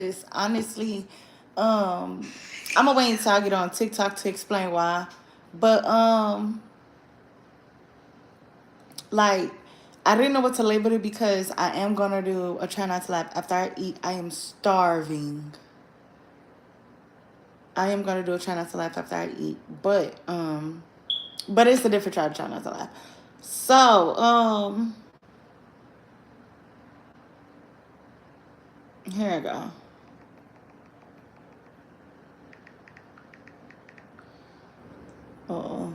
this. Honestly, I'm gonna wait until I get on TikTok to explain why. But like I didn't know what to label it because I am gonna do a try not to laugh after I eat. I am starving. I am gonna do a try not to laugh after I eat, but it's a different try not to laugh. So here I go. Oh,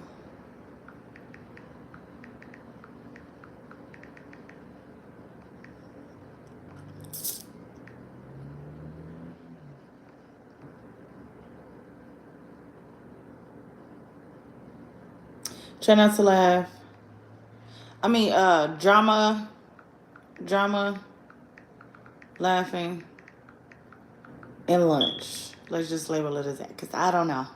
try not to laugh. I mean, drama, laughing, and lunch. Let's just label it as that because I don't know.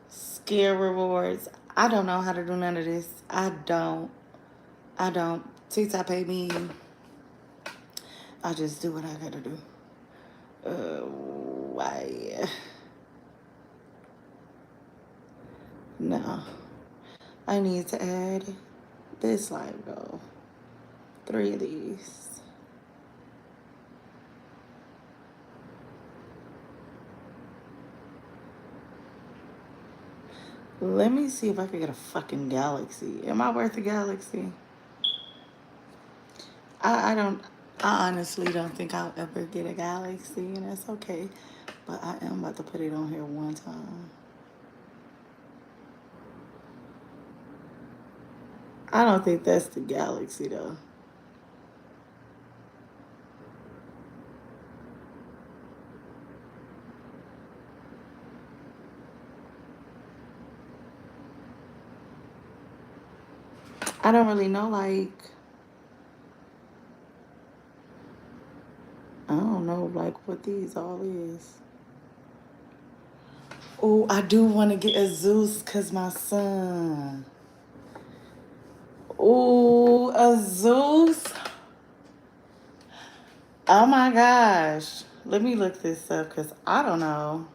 Scare rewards. I don't know how to do none of this. I don't. I don't. TikTok pay me. I just do what I gotta do. Why? No. I need to add this live goal. 3 of these. Let me see if I can get a fucking galaxy. Am I worth a galaxy? I don't. I honestly don't think I'll ever get a galaxy, and that's okay. But I am about to put it on here one time. I don't think that's the galaxy though. I don't really know. Like I don't know. Like what these all is. Oh, I do want to get a Zeus cause my son. Oh, a Zeus. Oh my gosh. Let me look this up because I don't know.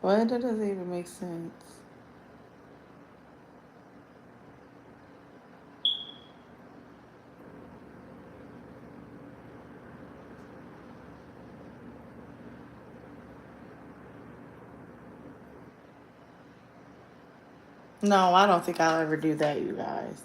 What? That doesn't even make sense. No, I don't think I'll ever do that, you guys.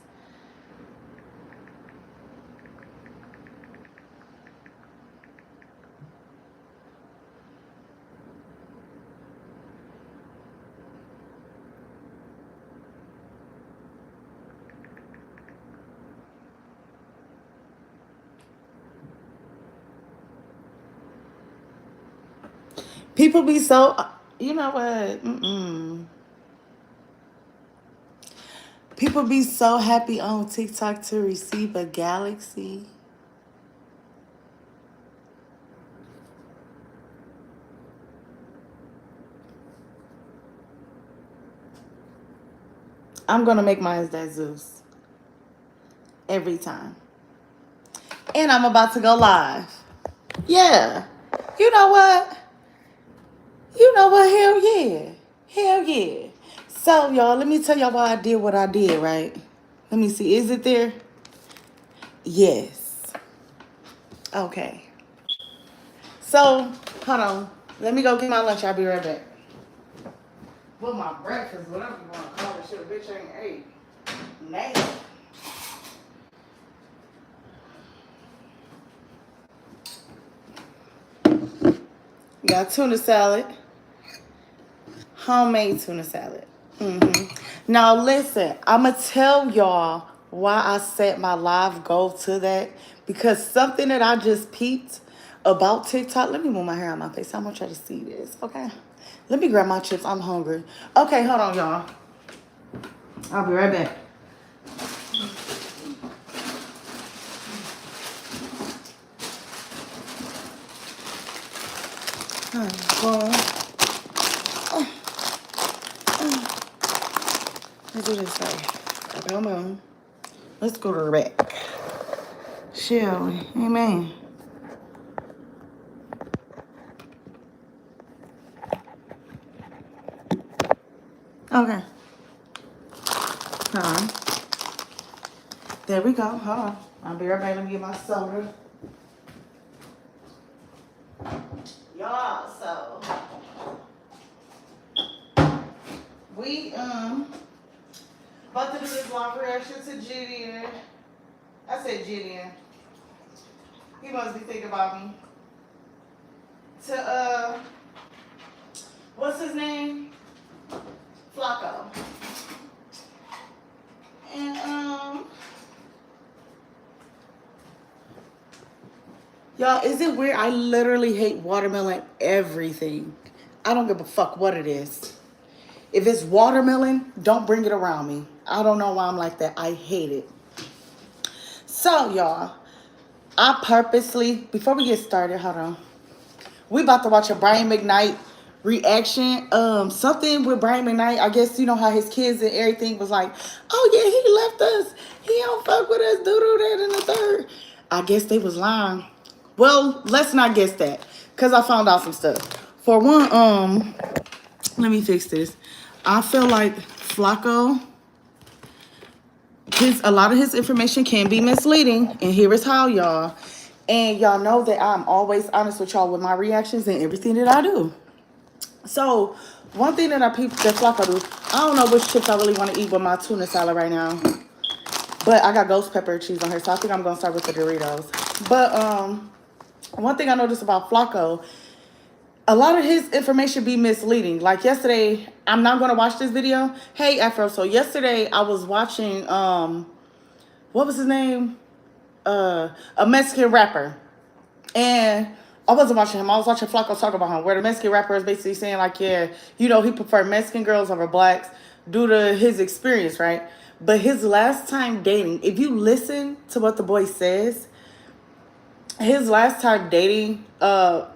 People be so, you know what? People be so happy on TikTok to receive a galaxy. I'm gonna make mine that Zeus every time. And I'm about to go live. Yeah. You know what? You know what? Hell yeah. Hell yeah. So, y'all, let me tell y'all why I did what I did, right? Let me see. Is it there? Yes. Okay. So, hold on. Let me go get my lunch. I'll be right back. Well, my breakfast, whatever you want to call it, shit, bitch ain't ate. Nasty. Got tuna salad. Homemade tuna salad. Now listen, I'ma tell y'all why I set my live goal to that because something that I just peeped about TikTok. Let me move my hair out my face. I'm gonna try to see this. Okay. Let me grab my chips. I'm hungry. Okay, hold on, y'all. I'll be right back. Boom. Let's do this way. Come on. Let's go to the back. Shall we? Amen. Okay. Hold on. There we go. Hold on. I'll be right back. Let me get my soda. Y'all, so we about to do this long reaction to Gideon. I said Gideon. He must be thinking about me. To what's his name? Flacco. And y'all, is it weird? I literally hate watermelon everything. I don't give a fuck what it is. If it's watermelon, don't bring it around me. I don't know why I'm like that. I hate it. So, y'all, I purposely, before we get started, hold on. We about to watch a Brian McKnight reaction. Something with Brian McKnight. I guess you know how his kids and everything was like, oh yeah, he left us. He don't fuck with us. Do that and the third. I guess they was lying. Well, let's not guess that, cause I found out some stuff. For one, let me fix this. I feel like Flacco, a lot of his information can be misleading, and here is how, y'all. And y'all know that I'm always honest with y'all with my reactions and everything that I do. So one thing that Flacco do, I don't know which chips I really want to eat with my tuna salad right now, but I got ghost pepper cheese on here, so I think I'm gonna start with the Doritos. But one thing I noticed about Flacco, a lot of his information be misleading. Like yesterday, I'm not gonna watch this video. Hey Afro, so yesterday I was watching what was his name? A Mexican rapper. And I wasn't watching him. I was watching Flacco talk about him, where the Mexican rapper is basically saying like, yeah, you know, he preferred Mexican girls over blacks due to his experience, right? But his last time dating, if you listen to what the boy says, his last time dating a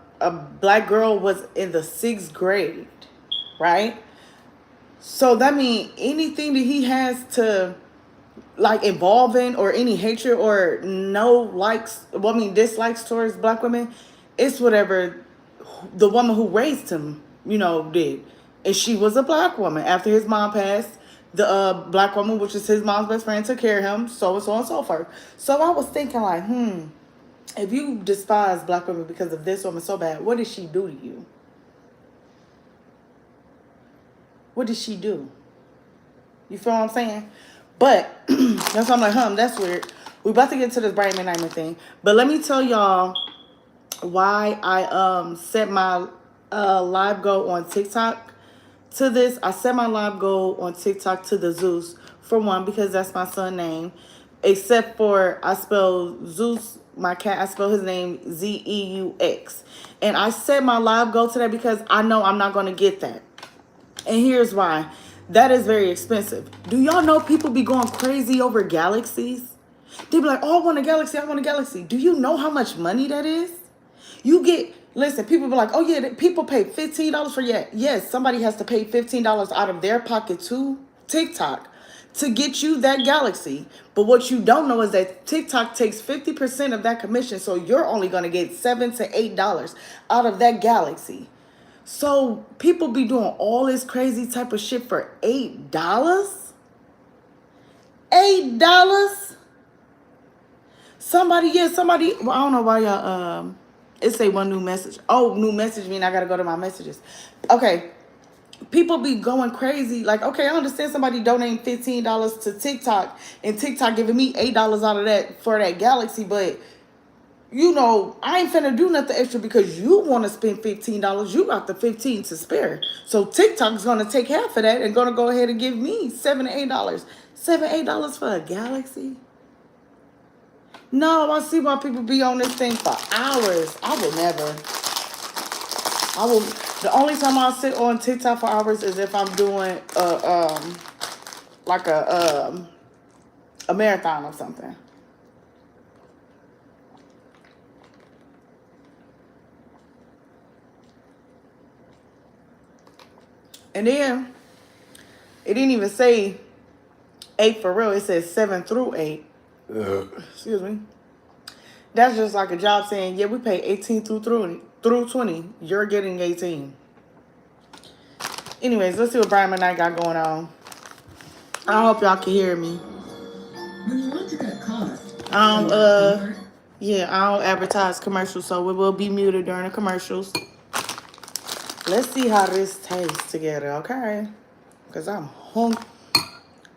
black girl was in the 6th grade, right? So that means anything that he has to like involve in, or any hatred or no likes, well, I mean dislikes towards black women, it's whatever the woman who raised him, you know, did. And she was a black woman. After his mom passed, the black woman, which is his mom's best friend, took care of him, so and so and so forth. So I was thinking like, if you despise black women because of this woman so bad, what did she do to you? What did she do? You feel what I'm saying? But that's why I'm like, that's weird. We're about to get to this Brian McKnight thing. But let me tell y'all why I set my live goal on TikTok to this. I set my live goal on TikTok to the Zeus. For one, because that's my son's name. Except for I spell Zeus, my cat, I spell his name Z-E-U-X. And I set my live goal to that because I know I'm not going to get that. And here's why. That is very expensive. Do y'all know people be going crazy over galaxies? They be like, oh, I want a galaxy, I want a galaxy. Do you know how much money that is? You get, listen, people be like, oh yeah, people pay $15 for, yes, somebody has to pay $15 out of their pocket to TikTok to get you that galaxy. But what you don't know is that TikTok takes 50% of that commission, so you're only going to get $7 to $8 out of that galaxy. So people be doing all this crazy type of shit for $8? $8? Somebody, well, I don't know why y'all, it say one new message. Oh, new message mean I gotta go to my messages. Okay. People be going crazy. Like, okay, I understand somebody donating $15 to TikTok and TikTok giving me $8 out of that for that galaxy, but you know, I ain't finna do nothing extra because you want to spend $15. You got the 15 to spare. So TikTok's gonna take half of that and gonna go ahead and give me $7 to $8. $7, $8 for a galaxy? No, I see why people be on this thing for hours. I will never. The only time I'll sit on TikTok for hours is if I'm doing like a marathon or something. And then it didn't even say 8 for real. It says 7 through 8. Excuse me. That's just like a job saying, yeah, we pay 18 through 20. You're getting 18. Anyways, let's see what Brian McKnight got going on. I hope y'all can hear me. When you want to cut costs, yeah, I don't advertise commercials, so it will be muted during the commercials. Let's see how this tastes together, okay? Because I'm hungry.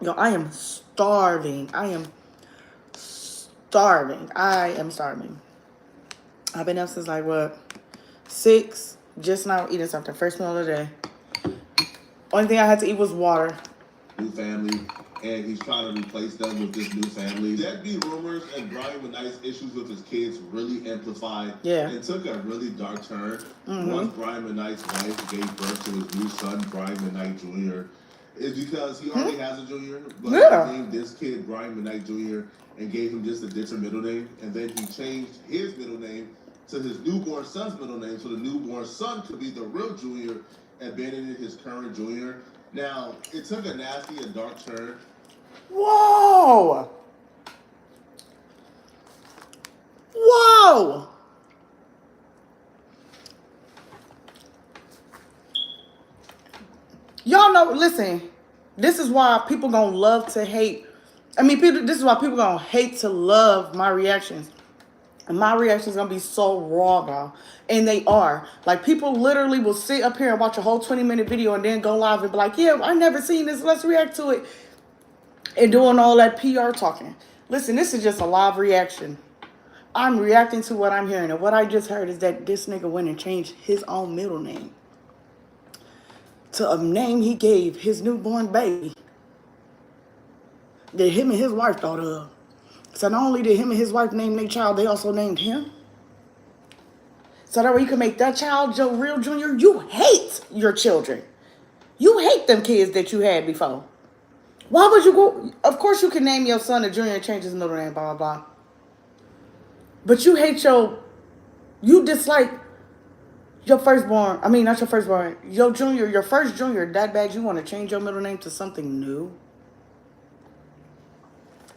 Yo, I am starving. I am starving. I've been up since like what? 6. Just now eating something. First meal of the day. Only thing I had to eat was water. New family, and he's trying to replace them with this new family. Deadbeat rumors and Brian McKnight's issues with his kids really amplified. Yeah. And took a really dark turn once Brian McKnight's wife gave birth to his new son, Brian McKnight Jr. Is because he already has a junior, but he named this kid Brian McKnight Jr. and gave him just a different middle name, and then he changed his middle name to his newborn son's middle name, so the newborn son could be the real junior, abandoning his current junior. Now, it took a nasty and dark turn. Whoa! Whoa! Y'all know, listen, this is why people gonna love to hate. I mean, this is why people gonna hate to love my reactions. And my reactions gonna be so raw, bro. And they are. Like, people literally will sit up here and watch a whole 20-minute video and then go live and be like, yeah, I never seen this. Let's react to it. And doing all that PR talking. Listen, this is just a live reaction. I'm reacting to what I'm hearing. And what I just heard is that this nigga went and changed his own middle name to a name he gave his newborn baby that him and his wife thought of. So not only did him and his wife name their child, they also named him. So that way you can make that child your real junior. You hate your children. You hate them kids that you had before. Why would you go? Of course you can name your son a junior and change his middle name, blah, blah, blah. But you hate you dislike your firstborn. I mean, not your firstborn. Your junior, your first junior, that bad you want to change your middle name to something new?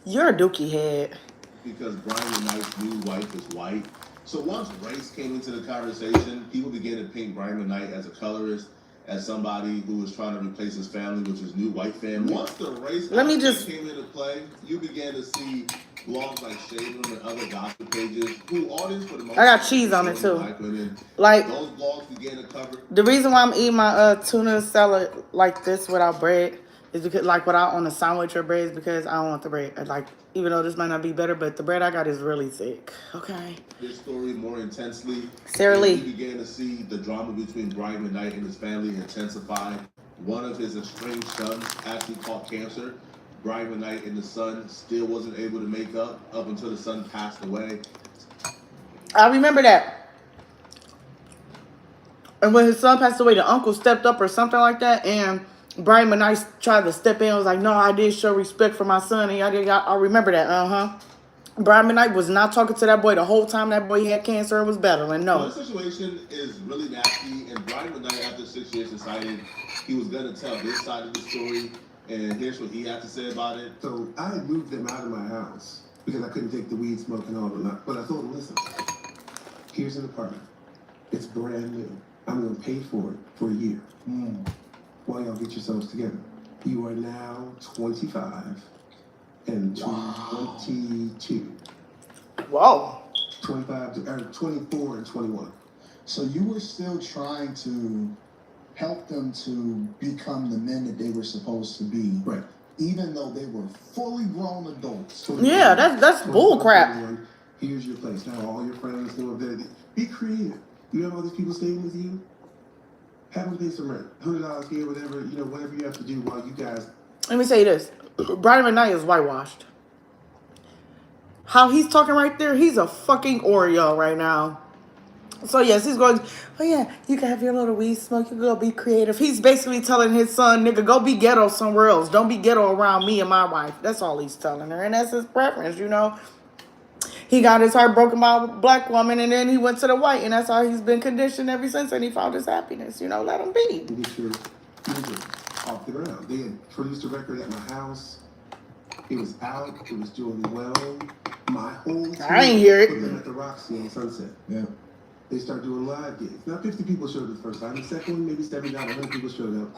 You're a dookie head. Because Brian McKnight's new wife is white. So once race came into the conversation, people began to paint Brian McKnight as a colorist, as somebody who was trying to replace his family with his new white family. Once the race came into play, you began to see blogs like Shade Room and other gossip pages, who audience for the most I got cheese on it too. Like, those blogs began to cover. The reason why I'm eating my tuna salad like this without bread is because, like, without on a sandwich or bread, is because I don't want the bread. Like, even though this might not be better, but the bread I got is really thick. Okay. This story more intensely. Sarah Lee. We began to see the drama between Brian McKnight and his family intensify. One of his estranged sons actually caught cancer. Brian McKnight and the son still wasn't able to make up until the son passed away. I remember that. And when his son passed away, the uncle stepped up or something like that, and Brian McKnight tried to step in and was like, no, I did show respect for my son. And I remember that, Brian McKnight was not talking to that boy the whole time that boy had cancer and was battling. No. The situation is really nasty, and Brian McKnight, after 6 years, decided he was going to tell his side of the story, and here's what he had to say about it. So I had moved them out of my house because I couldn't take the weed smoke and all of that. But I told him, listen, here's an apartment. It's brand new. I'm going to pay for it for a year. While y'all get yourselves together. You are now 25 and 22. Whoa. 24 and 21. So you were still trying to help them to become the men that they were supposed to be. Right. Even though they were fully grown adults. Yeah, that's bull crap. Here's your place. Now all your friends know that. Be creative. You have all these people staying with you. Have them pay some rent. $100 here, whatever, whatever you have to do while you guys. Let me say this. Brian McKnight is whitewashed. How he's talking right there, he's a fucking Oreo right now. So yes, he's going, oh yeah, you can have your little weed smoke, you go be creative. He's basically telling his son, nigga, go be ghetto somewhere else. Don't be ghetto around me and my wife. That's all he's telling her. And that's his preference, He got his heart broken by a black woman, and then he went to the white, and that's how he's been conditioned ever since, and he found his happiness. Let him be. Music off the ground. They had produced a record at my house. It was out. It was doing well. My whole team I ain't hear it. put them at the Roxy on Sunset. Yeah. They start doing live gigs. Now 50 people showed up the first time. The second one, maybe 79, 100 people showed up.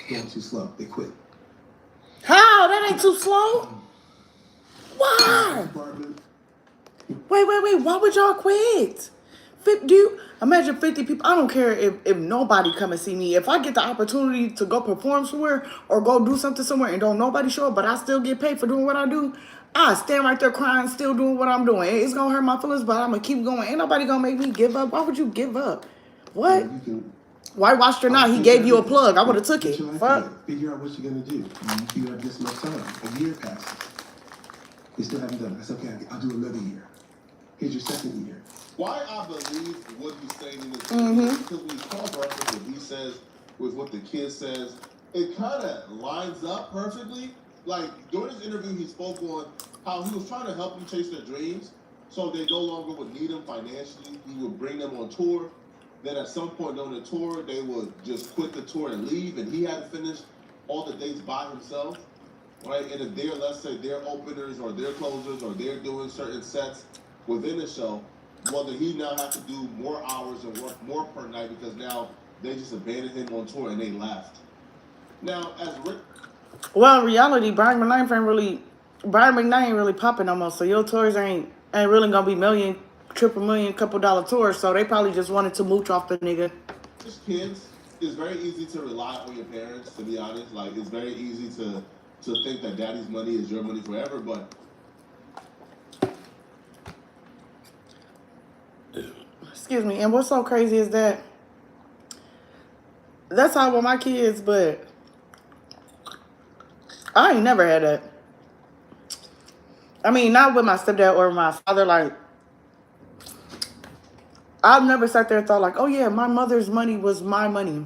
Going too slow. They quit. How? That ain't too slow. Why? Department. Wait. Why would y'all quit? Do you imagine 50 people? I don't care if nobody come and see me. If I get the opportunity to go perform somewhere or go do something somewhere and don't nobody show up, but I still get paid for doing what I do, I stand right there crying, still doing what I'm doing. It's gonna hurt my feelings, but I'm gonna keep going. Ain't nobody gonna make me give up. Why would you give up? What? You can Whitewashed or not, he gave you a plug. I would have took it. Get your life Fuck. together. Figure out what you're gonna do. You have this much time. A year passes. They still haven't done it. I said, okay, I'll do another year. Here's your second year. Why I believe what he's saying in this interview, because when you cross reference what he says with what the kid says, it kind of lines up perfectly. Like, during this interview, he spoke on how he was trying to help them chase their dreams, so they no longer would need him financially. He would bring them on tour. Then at some point on the tour, they would just quit the tour and leave, and he had to finish all the dates by himself, right? And if they're, let's say, they're openers or they're closers or they're doing certain sets within the show, well, then he now have to do more hours and work more per night because now they just abandoned him on tour and they left. Now, as Rick... Well, in reality, Brian McKnight ain't really popping no more, so your tours ain't really gonna be million, triple million, couple dollar tours, so they probably just wanted to mooch off the nigga. As kids, it's very easy to rely on your parents, to be honest. Like, it's very easy to think that daddy's money is your money forever, but... Excuse me, and what's so crazy is that that's how with my kids, but I ain't never had that. I mean, not with my stepdad or my father. Like, I've never sat there and thought like, oh yeah, my mother's money was my money.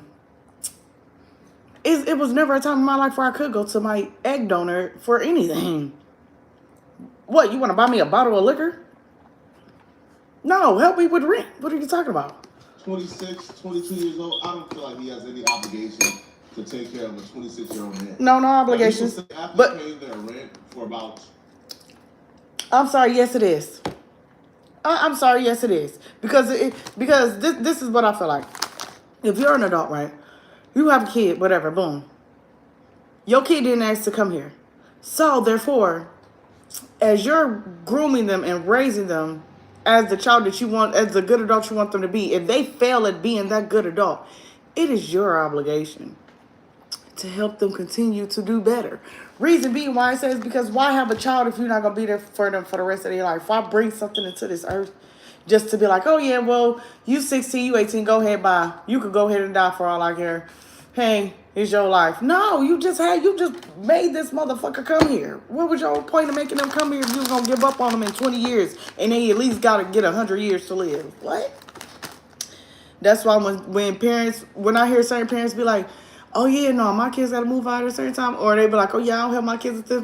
It was never a time in my life where I could go to my egg donor for anything. What, you want to buy me a bottle of liquor? No, help me with rent. What are you talking about? 26, 22 years old, I don't feel like he has any obligation to take care of a 26-year-old man. No obligations. After But paying their rent for about... I'm sorry, yes it is. I'm sorry, yes it is. Because this is what I feel like. If you're an adult, right? You have a kid, whatever, boom. Your kid didn't ask to come here. So, therefore, as you're grooming them and raising them as the child that you want, as the good adult you want them to be, if they fail at being that good adult, it is your obligation to help them continue to do better. Reason being why I say is because why have a child if you're not going to be there for them for the rest of their life? Why bring something into this earth just to be like, oh yeah, well, you 16, you 18, go ahead, bye. You could go ahead and die for all I care. Hey, it's your life. No, you just made this motherfucker come here. What was your point of making them come here if you was going to give up on them in 20 years and they at least got to get 100 years to live? What? That's why when I hear certain parents be like, oh yeah, no, my kids got to move out at a certain time, or they be like, oh yeah, I don't help my kids with this.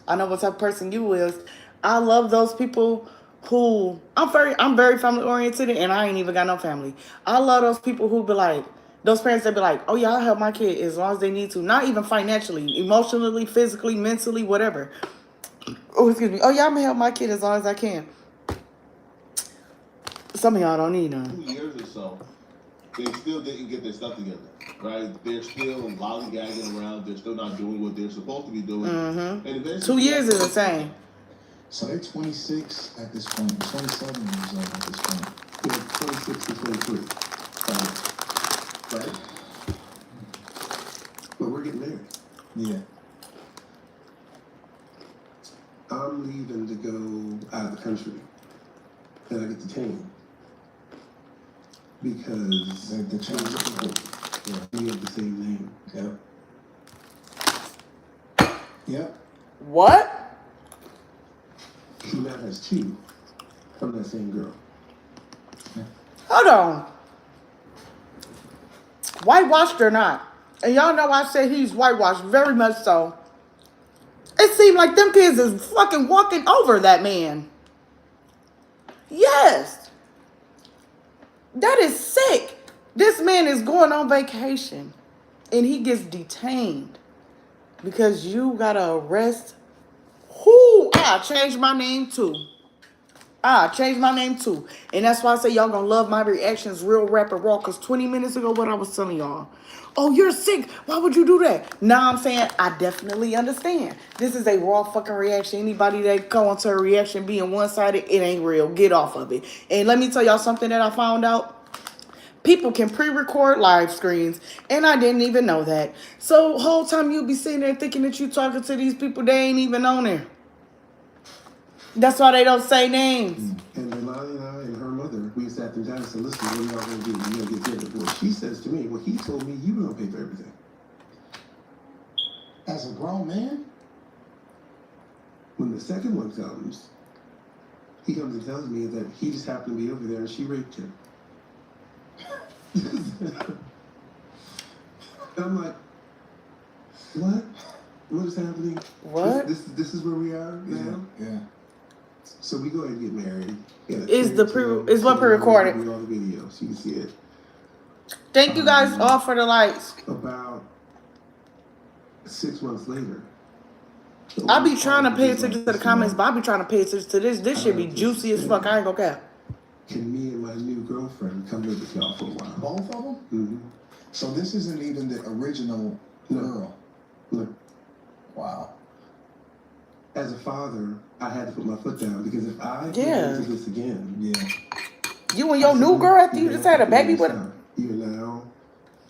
I know what type of person you is. I love those people who, I'm very family oriented and I ain't even got no family. I love those people who be like, those parents that be like, oh yeah, I'll help my kid as long as they need to. Not even financially, emotionally, physically, mentally, whatever. Oh, excuse me. Oh yeah, I'm gonna help my kid as long as I can. Some of y'all don't need none. 2 years or so, they still didn't get their stuff together, right? They're still lollygagging around. They're still not doing what they're supposed to be doing. And eventually, 2 years is insane. So they're 26 at this point, 27 years old at this point. They're 26 to 23. Right? But we're getting married. Yeah. I'm leaving to go out of the country. And I get detained. Because The child. we have the same name. Yep. What? He now has two from that same girl. Hold on. Whitewashed or not? And y'all know I say he's whitewashed, very much so. It seemed like them kids is fucking walking over that man. Yes. That is sick. This man is going on vacation and he gets detained because you gotta arrest who? I changed my name too. And that's why I say y'all gonna love my reactions real rapid raw. Cause 20 minutes ago, what I was telling y'all. Oh, you're sick. Why would you do that? Now I'm saying I definitely understand. This is a raw fucking reaction. Anybody that go into a reaction being one-sided, it ain't real. Get off of it. And let me tell y'all something that I found out. People can pre-record live screens, and I didn't even know that. So whole time you'll be sitting there thinking that you talking to these people, they ain't even on there. That's why they don't say names. And Melania and I and her mother, we sat them down and said, listen, what are y'all going to do? You're going to get there before. She says to me, well, he told me you were going to pay for everything. As a grown man? When the second one comes, he comes and tells me that he just happened to be over there and she raped him. I'm like, what? What is happening? What? This is where we are now? Yeah. So we go ahead and get married. Is what pre-recorded? All the videos, you can see it. Thank you guys all for the likes. About 6 months later. I be trying to pay attention to the comments, but I be trying to pay attention to this. This should be juicy as fuck. I ain't gonna cap. Can me and my new girlfriend come live with y'all for a while? Both of them? Mm-hmm. So this isn't even the original girl? Look. Wow. As a father, I had to put my foot down because if I get into this again, you and your new girl after you just had a baby with her. You're now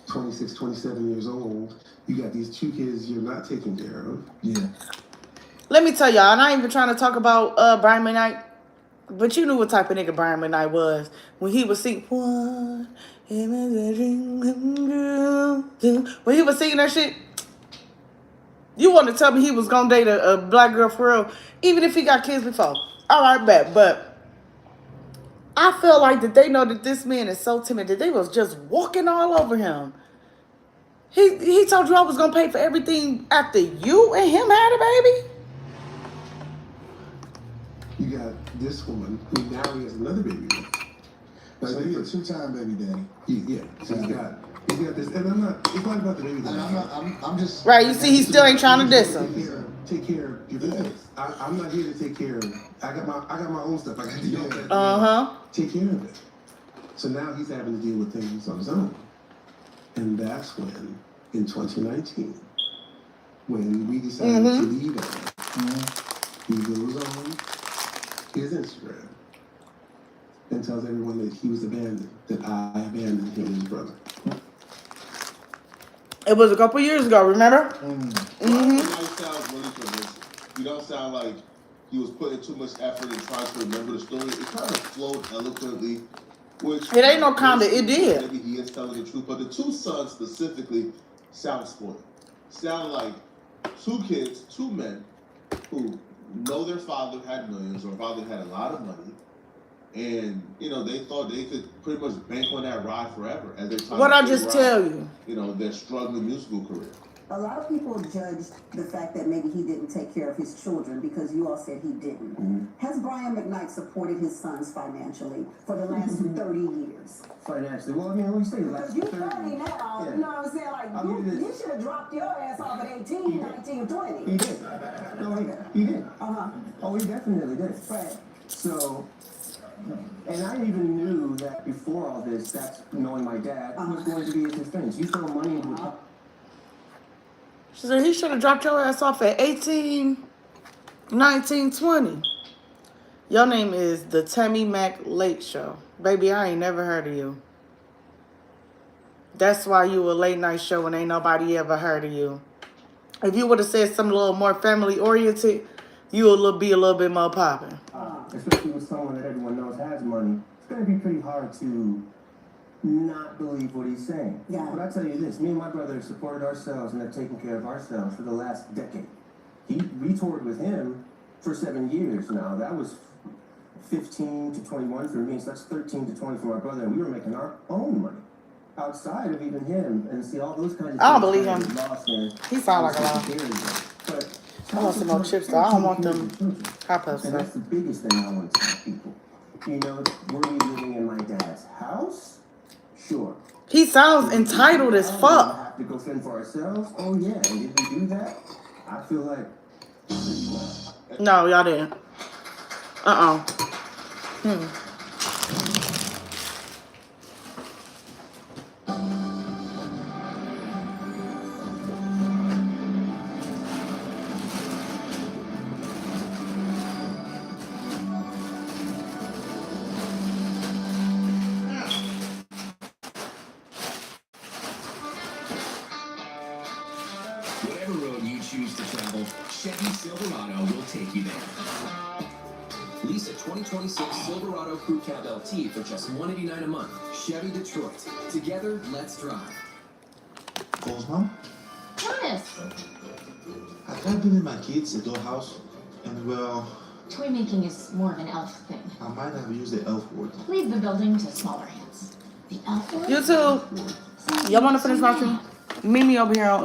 26, 27 years old. You got these 2 kids you're not taking care of. Yeah. Let me tell y'all, and I ain't even trying to talk about Brian McKnight, but you knew what type of nigga Brian McKnight was when he was singing. When he was singing that shit. You want to tell me he was going to date a black girl for real, even if he got kids before. All right, bet. But I feel like that they know that this man is so timid that they was just walking all over him. He told you I was going to pay for everything after you and him had a baby? You got this woman who now he has another baby with. So he's a 2-time baby daddy. Yeah. So he's got this, and it's not about the baby daddy. I'm just... Right, you see, he still ain't trying to diss him. Take care of your business. I'm not here to take care of... I got my own stuff. I got to deal with it. Take care of it. So now he's having to deal with things on his own. And that's when, in 2019, when we decided to leave him, he goes on his Instagram and tells everyone that he was abandoned, that I abandoned him and his brother. It was a couple years ago, remember? Sounds really convincing. You don't sound like he was putting too much effort in trying to remember the story. It kind of flowed eloquently, which it ain't no comment. It did. Maybe he is telling the truth, but the 2 sons specifically sound spoiled. Sound like 2 kids, 2 men who know their father had millions or father had a lot of money. And, they thought they could pretty much bank on that ride forever as they try what to I just tell you. Their struggling musical career. A lot of people judge the fact that maybe he didn't take care of his children because you all said he didn't. Has Brian McKnight supported his sons financially for the last 30 years? Financially? Well, I mean, when you say the last 30 Because you 30 now, you know what I'm saying? Like, you should have dropped your ass off at 18, 19, 20. He did. No, he did. Oh, he definitely did. Right. So... And I even knew that before all this, that's knowing my dad, was going to be his things. You throw money into it. She said he should have dropped your ass off at 18, 19, 20. Your name is the Tammy Mac Late Show. Baby, I ain't never heard of you. That's why you a late night show and ain't nobody ever heard of you. If you would have said something a little more family oriented, you would be a little bit more popping. Especially with someone that everyone knows has money, it's going to be pretty hard to not believe what he's saying. Yeah. But I tell you this, me and my brother have supported ourselves and have taken care of ourselves for the last decade. We toured with him for 7 years now. That was 15 to 21 for me, so that's 13 to 20 for my brother, and we were making our own money outside of even him, and see all those kinds of things. I don't believe him. He sound like a lie. But I want some more chips though. I don't want them hot puffs. and that's the biggest thing I want to tell people. Were we living in my dad's house? Sure. He sounds entitled as fuck. have to go fend for ourselves. Oh yeah, and if we do that, I feel like pretty well. No, y'all didn't. Whatever road you choose to travel, Chevy Silverado will take you there. Lease a 2026 Silverado Crew Cab LT for just $189 a month. Chevy Detroit. Together, let's drive. Goals, Mom? Yes. I tried building my kids a dollhouse, and well, Toy making is more of an elf thing. I might have used the elf word. Leave the building to smaller hands. The elf word? YouTube, y'all want to finish watching? Meet me over here on